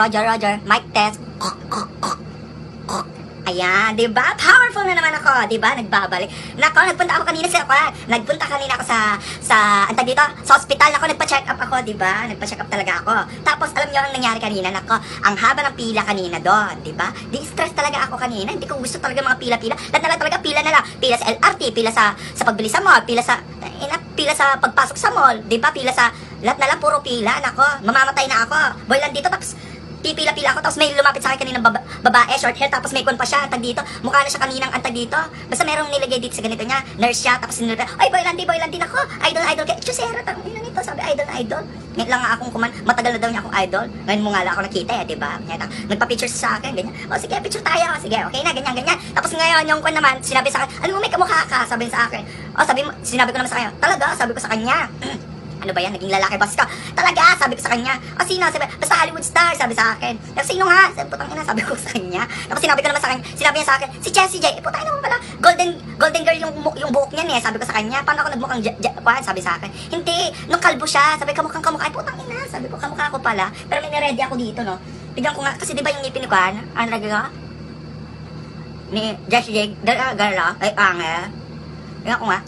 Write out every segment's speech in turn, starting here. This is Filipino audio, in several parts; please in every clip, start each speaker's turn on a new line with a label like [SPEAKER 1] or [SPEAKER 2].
[SPEAKER 1] Roger, Roger. Mic test. Ayan, di ba? Powerful na naman ako, di ba? Nagbabalik. Nako, nagpunta ako kanina ako antag dito, sa ospital. Nako, nagpa-check up ako, di ba? Nagpa-check up talaga ako. Tapos, alam niyo ang nangyari kanina? Nako, ang haba ng pila kanina doon, di ba? Di-stress talaga ako kanina. Hindi ko gusto talaga mga pila-pila. Lahat na lang talaga, pila na lang. Pila sa LRT, pila sa pagbili sa mall, pila sa pagpasok sa mall, di ba? Pila sa, lahat na lang, puro pila. Nako, mamamatay na ako. Boy lang dito, tapos, pipila-pila ako, tapos may lumapit sa akin kaninang babae, short hair, tapos may kon pa siya, antag dito, mukha na siya kaninang antag dito, basta merong nilagay dito sa ganito niya, nurse siya, tapos sinunod, ay boy landi ako, idol, kaya, chusera, tangin na nito, sabi, idol, ngayon lang nga akong matagal na daw niya akong idol, ngayon mo nga lang ako nakita diba, nagpa-picture sa akin, ganyan, o sige, picture tayo, sige, okay na, ganyan, tapos ngayon, yung kon naman, sinabi sa akin, alam mo, may kamukha ka, sabi sa akin, sinabi ko naman sa kanya, talaga, sabi ko sa kanya, ano ba yan? Naging lalaki boss ka? Talaga, sabi ko sa kanya. O sino? Sabi, basta Hollywood star, sabi sa akin. Tapos sino nga? Sabi, putang ina, sabi ko sa kanya. Tapos sinabi ko naman sa kanya, sinabi niya sa akin, si Jessie J. Putang ina naman pala, golden girl yung buhok niya eh. Sabi ko sa kanya, paano ako nagmukhang sabi sa akin. Hindi, nung kalbo siya, sabi kamukhang kamukha. Ay, putang ina, sabi ko kamukha ko pala. Pero may niready ako dito, no? Tignan ko nga, kasi di ba yung ngipin ni Kwan? Ano nagaga? Ni Jessie J. Gala, ay, angel. Tignan ko nga.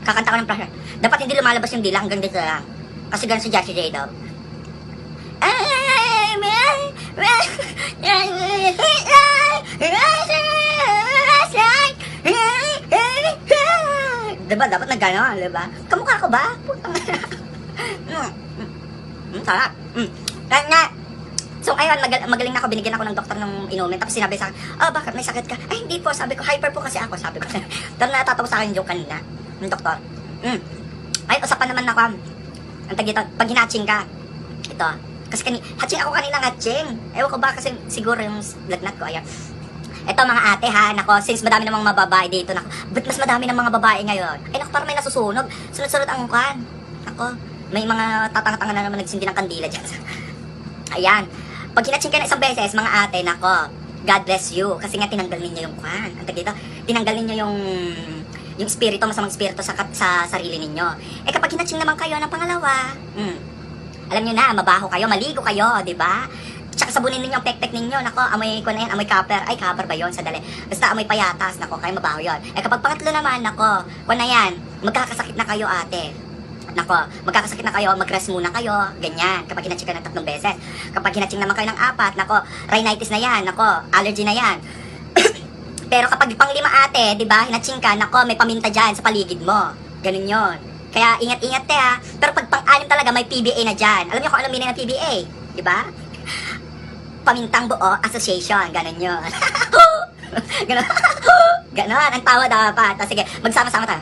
[SPEAKER 1] Kakanta ko ng pressure. Dapat hindi lumalabas yung dila hanggang dito lang. Kasi ganun si Jessie J daw. Diba? Dapat na gano'n, diba? Kamukha ko ba? Putang sarap. Kaya nga. So ayun, magaling na ako, binigyan ako ng doktor ng inumin. Tapos sinabi sa akin, bakit may sakit ka? Ay, hindi po, sabi ko, hyper po kasi ako, sabi ko. Pero natatawa sa akin yung joke kanina. Yung doktor. Ay, usapan naman ako. Ang tagito, pag hinatching ka. Ito. Kasi hatching ako kanina, hatching. Ewan ko ba kasi siguro yung lagnat ko. Ayan. Ito mga ate ha, nako, since madami namang mga babae dito, nako, but mas madami ng mga babae ngayon. Ay, nako, parang may nasusunog. Sunod-sunod ang kwan. Nako, may mga tatanga-tanga na naman nagsindi ng kandila dyan. Ayan. Pag hinatching ka na isang beses, mga ate, nako, God bless you. Kasi nga tinanggal ninyo yung kwan. Ang tagito, tinanggal ninyo yung espiritu, masamang espiritu sa sarili ninyo. Eh kapag hinatching naman kayo ng pangalawa, alam nyo na, mabaho kayo, maligo kayo, di ba? Tsaka sabunin ninyo ang pek-pek ninyo, nako, amoy ko na yan, amoy copper, ay copper ba yun, sadali, basta amoy payatas, nako, kayo mabaho yun. Eh kapag pangatlo naman, nako, kung na yan, magkakasakit na kayo ate. Nako, magkakasakit na kayo, mag-rest muna kayo, ganyan, kapag hinatching ka ng 3 beses. Kapag hinatching naman kayo ng 4, nako, rhinitis na yan, nako, allergy na yan. Pero kapag pang-5 ate, di ba, hinatching ka, nako, may paminta dyan sa paligid mo. Ganun yon. Kaya ingat-ingat te ha. Pero pag pang-6 talaga, may PBA na dyan. Alam niyo kung ano meaning ng PBA? Di ba? Pamintang Buo Association. Ganun yun. Ganun. Ganon, ang tawa dapat. Sige, magsama-sama tayo.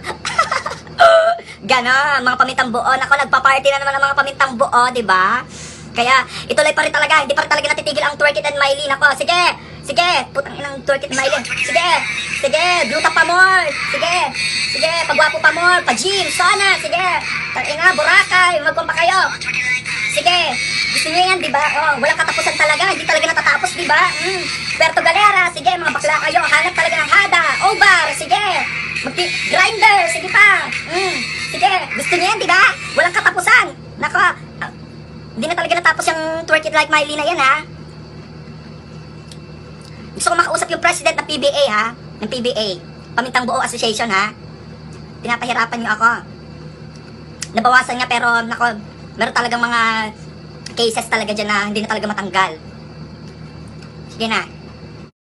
[SPEAKER 1] Ganon, mga pamintang buo. Nako, nagpa-party na naman ang mga pamintang buo, di ba? Kaya, ituloy pa rin talaga. Hindi pa rin talaga natitigil ang Twerk It and Miley. Nako, sige, putang inang Twerk It and Miley. Sige, bluta pa more. Sige, pagwapo pa more. Pa-gym, sauna, sige. Tangina, Boracay, magkong pa kayo. Sige, gusto niyo yan, di ba? Oh, walang katapusan talaga. Hindi talaga natatapos, di ba? Puerto Galera, sige, mga bakla kayo. Hanap talaga ng hada, ovar, sige. Grinder, sige pa. Sige, gusto niyo yan, di ba? Walang katapusan. Nako, hindi na talaga natapos yung Twerk It Like Miley na yan, ha? Gusto ko makausap yung president ng PBA, ha? Ng PBA. Pamintang Buo Association, ha? Pinapahirapan niyo ako. Nabawasan niya, pero, nako, meron talagang mga cases talaga dyan na hindi na talaga matanggal. Sige na.